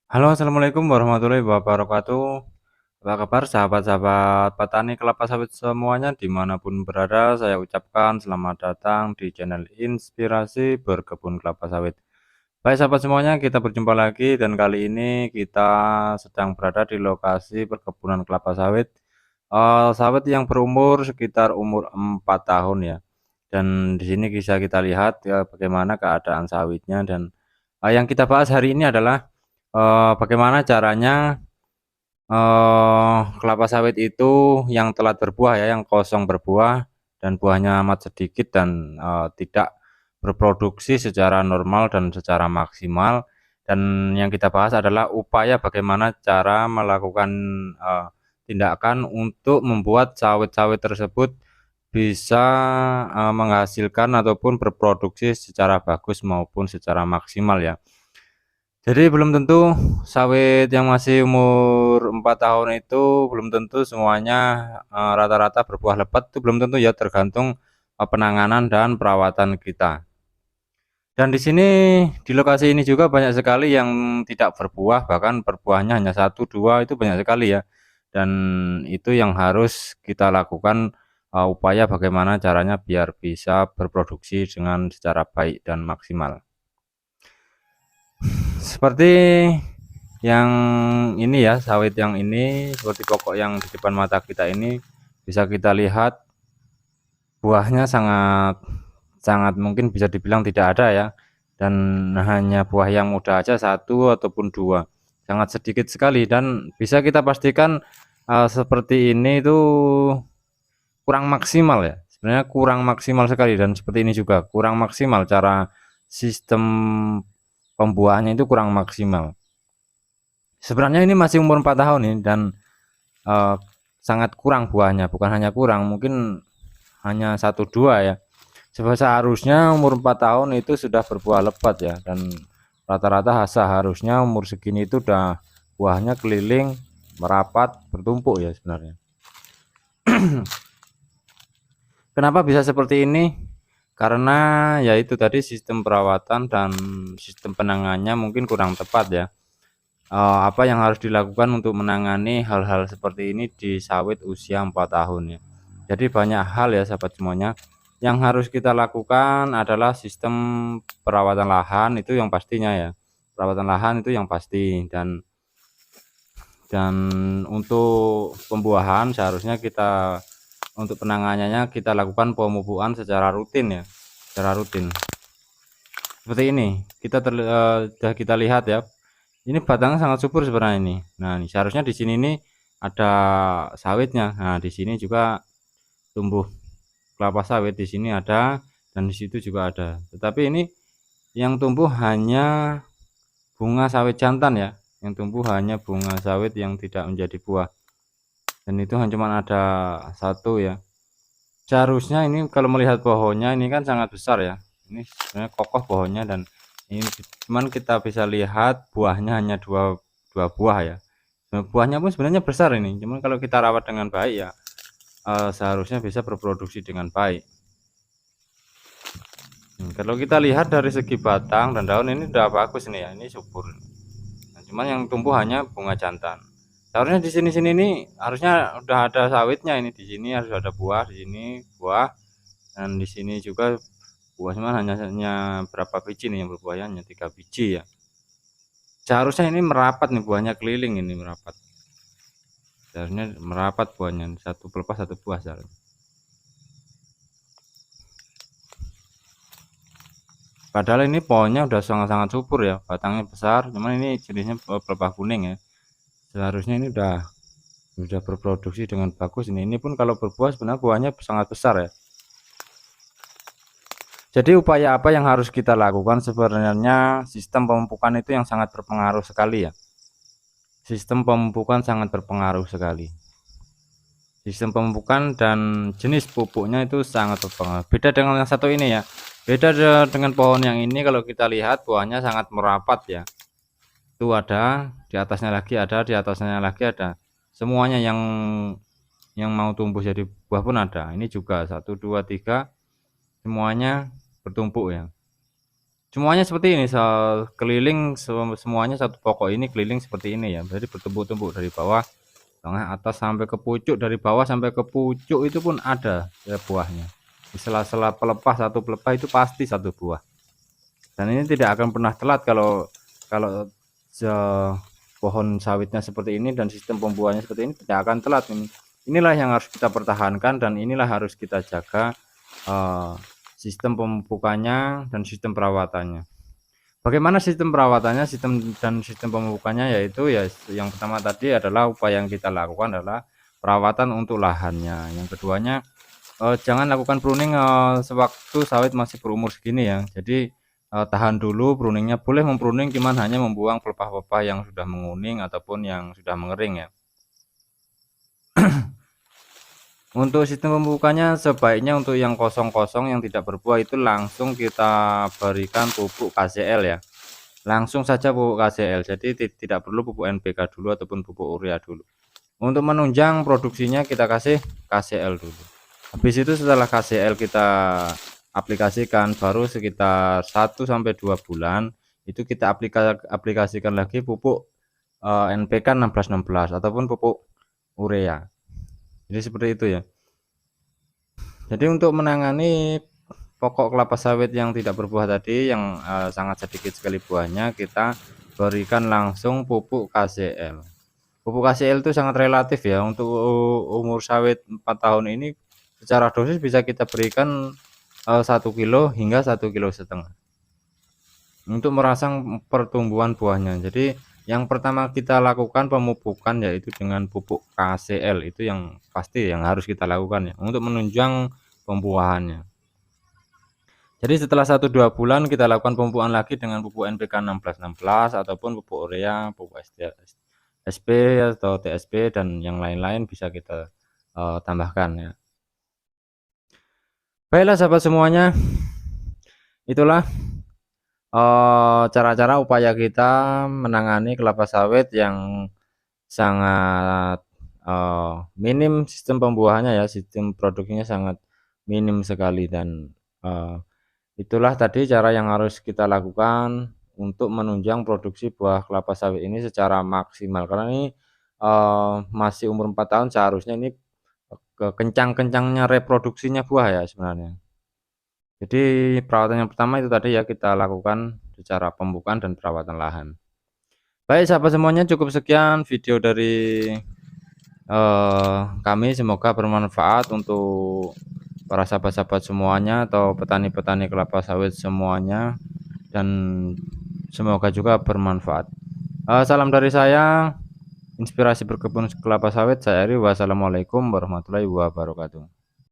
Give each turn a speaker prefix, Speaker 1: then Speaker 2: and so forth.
Speaker 1: Halo, assalamualaikum warahmatullahi wabarakatuh. Apa kabar sahabat-sahabat petani kelapa sawit semuanya dimanapun berada? Saya ucapkan selamat datang di channel Inspirasi Berkebun Kelapa Sawit. Baik sahabat semuanya, kita berjumpa lagi dan kali ini kita sedang berada di lokasi perkebunan kelapa sawit. Sawit yang berumur sekitar umur 4 tahun ya. Dan di sini bisa kita lihat ya bagaimana keadaan sawitnya dan yang kita bahas hari ini adalah bagaimana caranya, kelapa sawit itu yang telat berbuah ya, yang kosong berbuah dan buahnya amat sedikit dan, tidak berproduksi secara normal dan secara maksimal. Dan yang kita bahas adalah upaya bagaimana cara melakukan, eee, tindakan untuk membuat sawit-sawit tersebut bisa, menghasilkan ataupun berproduksi secara bagus maupun secara maksimal ya. Jadi belum tentu sawit yang masih umur 4 tahun itu belum tentu semuanya, rata-rata berbuah lebat itu belum tentu ya, tergantung, penanganan dan perawatan kita. Dan di sini, di lokasi ini juga banyak sekali yang tidak berbuah, bahkan berbuahnya hanya satu 2 itu banyak sekali ya. Dan itu yang harus kita lakukan, upaya bagaimana caranya biar bisa berproduksi dengan secara baik dan maksimal. Seperti yang ini ya, sawit yang ini, seperti pokok yang di depan mata kita ini, bisa kita lihat buahnya sangat sangat mungkin bisa dibilang tidak ada ya, dan hanya buah yang muda aja satu ataupun 2, sangat sedikit sekali dan bisa kita pastikan, seperti ini itu kurang maksimal ya, sebenarnya kurang maksimal sekali dan seperti ini juga kurang maksimal cara sistem pembuahannya itu kurang maksimal. Sebenarnya ini masih umur 4 tahun nih dan Eee, sangat kurang buahnya, bukan hanya kurang, mungkin hanya satu 2 ya. Seharusnya umur 4 tahun itu sudah berbuah lebat ya, dan rata-rata seharusnya umur segini itu udah buahnya keliling, merapat, bertumpuk ya sebenarnya. Kenapa bisa seperti ini? Karena ya itu tadi sistem perawatan dan sistem penanganannya mungkin kurang tepat ya. Apa yang harus dilakukan untuk menangani hal-hal seperti ini di sawit usia 4 tahun ya. Jadi banyak hal ya sahabat semuanya, yang harus kita lakukan adalah sistem perawatan lahan itu yang pastinya ya. Perawatan lahan itu yang pasti dan untuk pembuahan seharusnya kita untuk penanganannya kita lakukan pemupukan secara rutin ya, secara rutin. Seperti ini, sudah kita lihat ya. Ini batangnya sangat subur sebenarnya ini. Nah, ini seharusnya di sini nih ada sawitnya. Nah, di sini juga tumbuh kelapa sawit, di sini ada dan di situ juga ada. Tetapi ini yang tumbuh hanya bunga sawit jantan ya. Yang tumbuh hanya bunga sawit yang tidak menjadi buah. Dan itu hanya cuma ada satu ya. Seharusnya ini kalau melihat pohonnya ini kan sangat besar ya. Ini sebenarnya kokoh pohonnya dan ini cuman kita bisa lihat buahnya hanya dua dua buah ya. Nah, buahnya pun sebenarnya besar ini, cuman kalau kita rawat dengan baik ya seharusnya bisa berproduksi dengan baik. Kalau kita lihat dari segi batang dan daun ini udah bagus nih ya, ini subur. Nah, cuman yang tumbuh hanya bunga jantan. Seharusnya di sini-sini ini harusnya udah ada sawitnya ini, di sini harus ada buah, di sini buah dan di sini juga buah, cuman hanya berapa biji nih yang berbuah ya, hanya 3 biji ya. Seharusnya ini merapat nih buahnya keliling ini merapat. Seharusnya merapat buahnya, satu pelepas satu buah seharusnya. Padahal ini pohonnya udah sangat-sangat subur ya, batangnya besar, cuman ini jenisnya pelepah kuning ya. Seharusnya ini udah berproduksi dengan bagus ini. Ini pun kalau berbuah sebenarnya buahnya sangat besar ya. Jadi upaya apa yang harus kita lakukan sebenarnya sistem pemupukan itu yang sangat berpengaruh sekali ya. Sistem pemupukan sangat berpengaruh sekali. Sistem pemupukan dan jenis pupuknya itu sangat berpengaruh. Beda dengan yang satu ini ya. Beda dengan pohon yang ini kalau kita lihat buahnya sangat merapat ya. Itu ada, di atasnya lagi ada, di atasnya lagi ada. Semuanya yang mau tumbuh jadi buah pun ada. Ini juga satu, dua, tiga, semuanya bertumpuk ya. Semuanya seperti ini, keliling semuanya satu pokok ini keliling seperti ini ya. Jadi bertumpuk-tumpuk dari bawah, tengah, atas sampai ke pucuk, dari bawah sampai ke pucuk itu pun ada ya buahnya. Di sela-sela pelepah, satu pelepah itu pasti satu buah. Dan ini tidak akan pernah telat kalau pohon sawitnya seperti ini dan sistem pembuahannya seperti ini, tidak akan telat ini. Inilah yang harus kita pertahankan dan inilah harus kita jaga sistem pemupukannya dan sistem perawatannya. Bagaimana sistem perawatannya, sistem pemupukannya, yaitu ya yang pertama tadi adalah upaya yang kita lakukan adalah perawatan untuk lahannya. Yang keduanya jangan lakukan pruning sewaktu sawit masih berumur segini ya. Jadi tahan dulu pruningnya, boleh mempruning cuman hanya membuang pelepah-pelepah yang sudah menguning ataupun yang sudah mengering ya. Untuk sistem pemupuknya sebaiknya untuk yang kosong-kosong yang tidak berbuah itu langsung kita berikan pupuk KCL ya. Langsung saja pupuk KCL. Jadi tidak perlu pupuk NPK dulu ataupun pupuk urea dulu. Untuk menunjang produksinya kita kasih KCL dulu. Habis itu setelah KCL kita aplikasikan baru sekitar 1 sampai 2 bulan itu kita aplikasikan lagi pupuk NPK 1616 ataupun pupuk urea. Jadi seperti itu ya. Jadi untuk menangani pokok kelapa sawit yang tidak berbuah tadi, yang sangat sedikit sekali buahnya, kita berikan langsung pupuk KCL. Pupuk KCL itu sangat relatif ya. Untuk umur sawit 4 tahun ini secara dosis bisa kita berikan 1 kilo hingga 1,5 kilo untuk merangsang pertumbuhan buahnya. Jadi yang pertama kita lakukan pemupukan yaitu dengan pupuk KCL, itu yang pasti yang harus kita lakukan ya untuk menunjang pembuahannya. Jadi setelah 1-2 bulan kita lakukan pemupukan lagi dengan pupuk NPK 1616 ataupun pupuk urea, pupuk SP atau TSP dan yang lain-lain bisa kita tambahkan ya. Baiklah sahabat semuanya, itulah cara-cara upaya kita menangani kelapa sawit yang sangat minim sistem pembuahannya ya, sistem produksinya sangat minim sekali. Dan itulah tadi cara yang harus kita lakukan untuk menunjang produksi buah kelapa sawit ini secara maksimal, karena ini masih umur 4 tahun, seharusnya ini kencang-kencangnya reproduksinya buah ya sebenarnya. Jadi perawatan yang pertama itu tadi ya, kita lakukan secara pembukaan dan perawatan lahan. Baik sahabat semuanya, cukup sekian video dari kami, semoga bermanfaat untuk para sahabat-sahabat semuanya atau petani-petani kelapa sawit semuanya, dan semoga juga bermanfaat. Salam dari saya, inspirasi berkebun kelapa sawit, saya Eri. Wassalamualaikum warahmatullahi wabarakatuh.